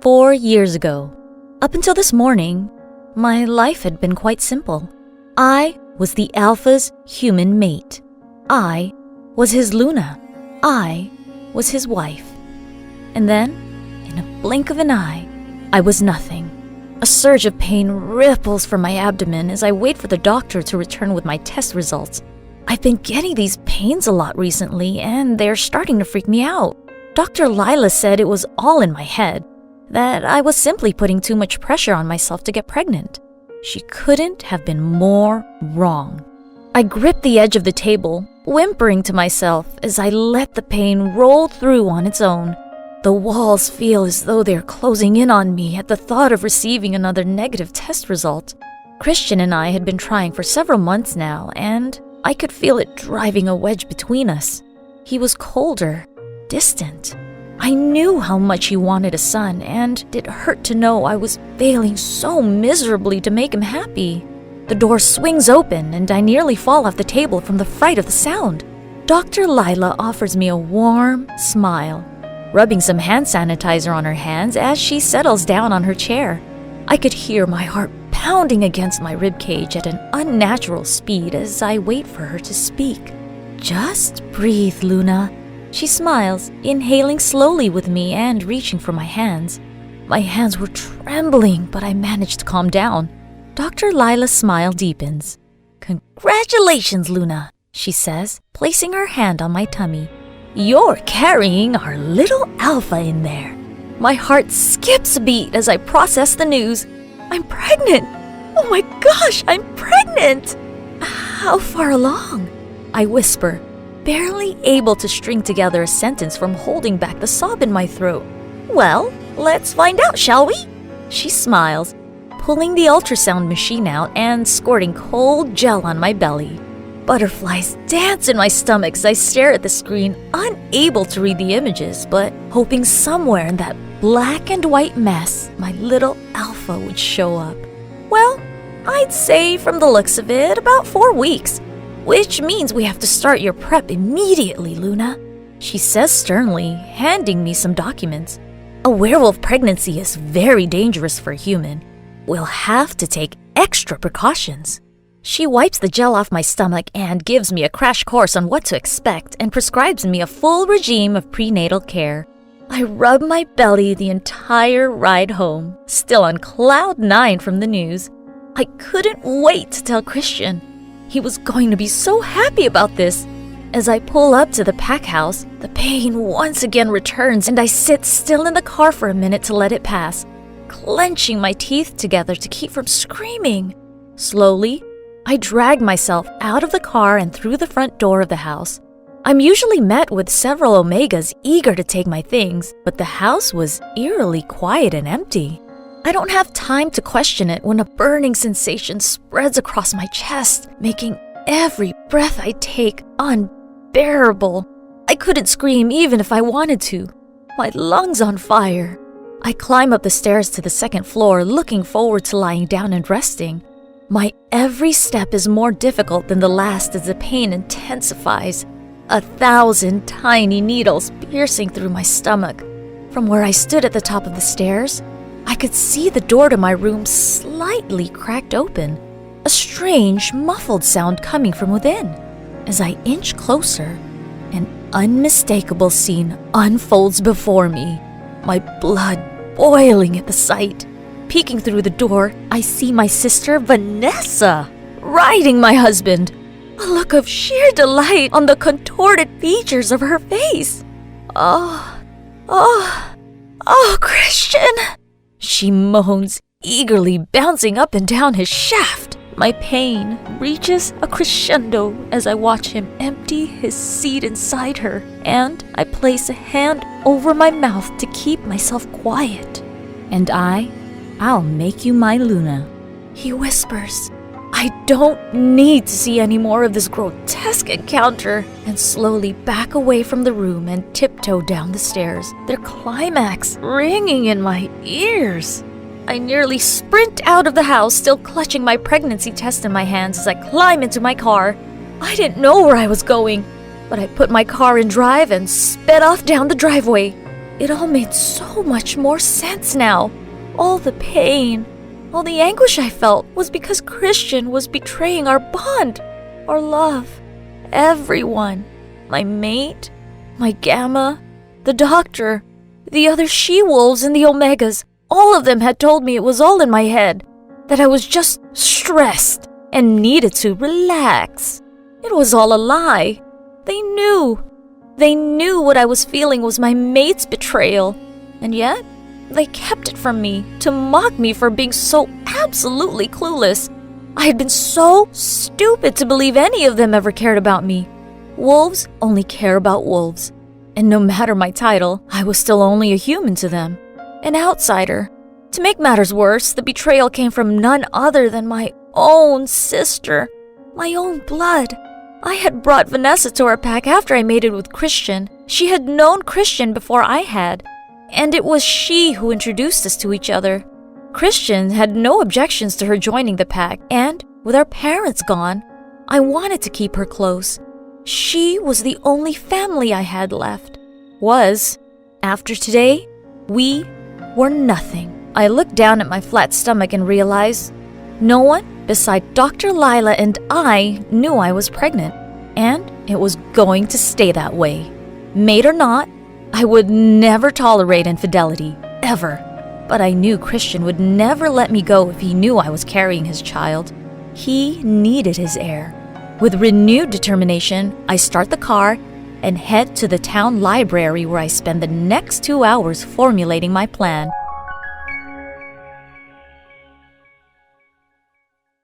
4 years ago. Up until this morning, my life had been quite simple. I was the Alpha's human mate. I was his Luna. I was his wife. And then, in a blink of an eye, I was nothing. A surge of pain ripples from my abdomen as I wait for the doctor to return with my test results. I've been getting these pains a lot recently, and they're starting to freak me out. Dr. Lila said it was all in my head, that I was simply putting too much pressure on myself to get pregnant. She couldn't have been more wrong. I gripped the edge of the table, whimpering to myself as I let the pain roll through on its own. The walls feel as though they're closing in on me at the thought of receiving another negative test result. Christian and I had been trying for several months now, and I could feel it driving a wedge between us. He was colder, distant. I knew how much he wanted a son, and it hurt to know I was failing so miserably to make him happy. The door swings open, and I nearly fall off the table from the fright of the sound. Dr. Lila offers me a warm smile, rubbing some hand sanitizer on her hands as she settles down on her chair. I could hear my heart pounding against my ribcage at an unnatural speed as I wait for her to speak. "Just breathe, Luna." She smiles, inhaling slowly with me and reaching for my hands. My hands were trembling, but I managed to calm down. Dr. Lila's smile deepens. "Congratulations, Luna," she says, placing her hand on my tummy. "You're carrying our little Alpha in there." My heart skips a beat as I process the news. I'm pregnant! Oh my gosh, I'm pregnant! How far along? I whisper, barely able to string together a sentence from holding back the sob in my throat. "Well, let's find out, shall we?" She smiles, pulling the ultrasound machine out and squirting cold gel on my belly. Butterflies dance in my stomach as I stare at the screen, unable to read the images, but hoping somewhere in that black and white mess, my little Alpha would show up. Well, I'd say from the looks of it, about 4 weeks, which means we have to start your prep immediately, Luna, she says sternly, handing me some documents. A werewolf pregnancy is very dangerous for a human. We'll have to take extra precautions. She wipes the gel off my stomach and gives me a crash course on what to expect and prescribes me a full regime of prenatal care. I rub my belly the entire ride home, still on cloud 9 from the news. I couldn't wait to tell Christian. He was going to be so happy about this. As I pull up to the pack house, the pain once again returns and I sit still in the car for a minute to let it pass, clenching my teeth together to keep from screaming. Slowly, I drag myself out of the car and through the front door of the house. I'm usually met with several Omegas eager to take my things, but the house was eerily quiet and empty. I don't have time to question it when a burning sensation spreads across my chest, making every breath I take unbearable. I couldn't scream even if I wanted to. My lungs on fire. I climb up the stairs to the second floor, looking forward to lying down and resting. My every step is more difficult than the last as the pain intensifies. 1,000 tiny needles piercing through my stomach. From where I stood at the top of the stairs, I could see the door to my room slightly cracked open, a strange, muffled sound coming from within. As I inch closer, an unmistakable scene unfolds before me, my blood boiling at the sight. Peeking through the door, I see my sister Vanessa riding my husband, a look of sheer delight on the contorted features of her face. Oh, Christian! She moans, eagerly bouncing up and down his shaft. My pain reaches a crescendo as I watch him empty his seat inside her, and I place a hand over my mouth to keep myself quiet. "And I'll make you my Luna," he whispers. I don't need to see any more of this grotesque encounter, and slowly back away from the room and tiptoe down the stairs, their climax ringing in my ears. I nearly sprint out of the house, still clutching my pregnancy test in my hands as I climb into my car. I didn't know where I was going, but I put my car in drive and sped off down the driveway. It all made so much more sense now. All the pain, all the anguish I felt was because Christian was betraying our bond, our love. Everyone, my mate, my Gamma, the doctor, the other she-wolves and the Omegas, all of them had told me it was all in my head, that I was just stressed and needed to relax. It was all a lie. They knew. They knew what I was feeling was my mate's betrayal, and yet they kept it from me to mock me for being so absolutely clueless. I had been so stupid to believe any of them ever cared about me. Wolves only care about wolves, and no matter my title, I was still only a human to them, an outsider. To make matters worse, the betrayal came from none other than my own sister, my own blood. I had brought Vanessa to our pack after I mated with Christian. She had known Christian before I had, and it was she who introduced us to each other. Christian had no objections to her joining the pack, and with our parents gone, I wanted to keep her close. She was the only family I had left. After today, we were nothing. I looked down at my flat stomach and realized no one beside Dr. Lila and I knew I was pregnant, and it was going to stay that way. Mate or not, I would never tolerate infidelity, ever. But I knew Christian would never let me go if he knew I was carrying his child. He needed his heir. With renewed determination, I start the car and head to the town library where I spend the next 2 hours formulating my plan.